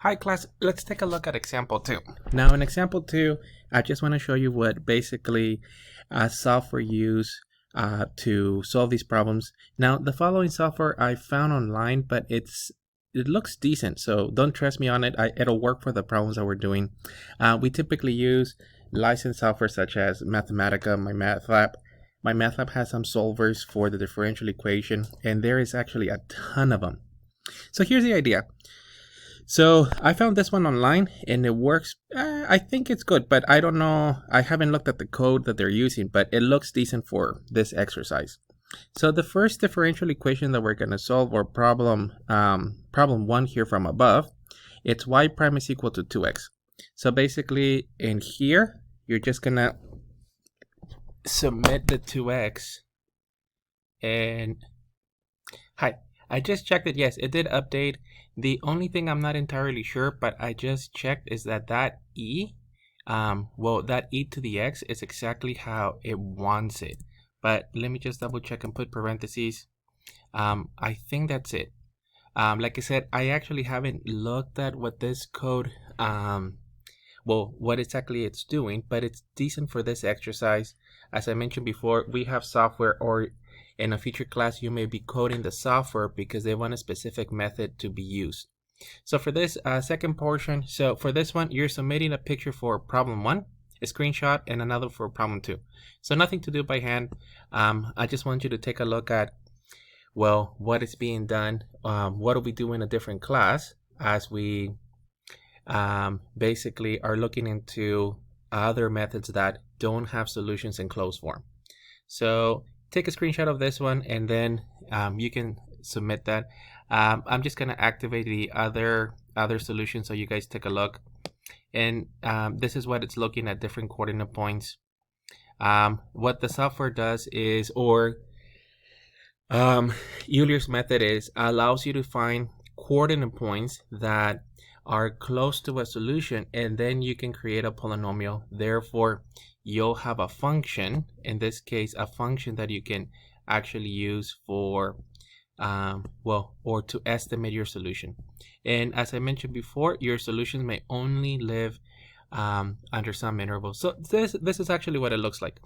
Hi class, let's take a look at example 2. Now in example 2, I just want to show you what basically software use to solve these problems. Now the following software I found online, but it looks decent, so don't trust me on it. It'll work for the problems that we're doing. We typically use licensed software such as Mathematica, MyMathLab. MyMathLab has some solvers for the differential equation, and there is actually a ton of them. So here's the idea. So I found this one online and it works. I think it's good, but I don't know. I haven't looked at the code that they're using, but it looks decent for this exercise. So the first differential equation that we're going to solve, or problem 1 here from above, it's y prime is equal to 2x. So basically in here, you're just going to submit the 2x. And hi, I just checked it. Yes, it did update. The only thing I'm not entirely sure, but I just checked, is that e, that e to the x is exactly how it wants it. But let me just double check and put parentheses. I think that's it. Like I said, I actually haven't looked at what this code, what exactly it's doing, but it's decent for this exercise. As I mentioned before, we have software, or in a future class, you may be coding the software because they want a specific method to be used. So for this second portion, so for this one, you're submitting a picture for problem 1, a screenshot, and another for problem 2. So nothing to do by hand. I just want you to take a look at, what is being done. What do we do in a different class as we basically are looking into other methods that don't have solutions in closed form. So take a screenshot of this one, and then you can submit that. I'm just going to activate the other solution so you guys take a look. And this is what it's looking at, different coordinate points. What the software does is, or Euler's method is, allows you to find coordinate points that are close to a solution, and then you can create a polynomial. Therefore, you'll have a function, in this case a function that you can actually use for or to estimate your solution. And as I mentioned before, your solutions may only live under some interval. So this is actually what it looks like.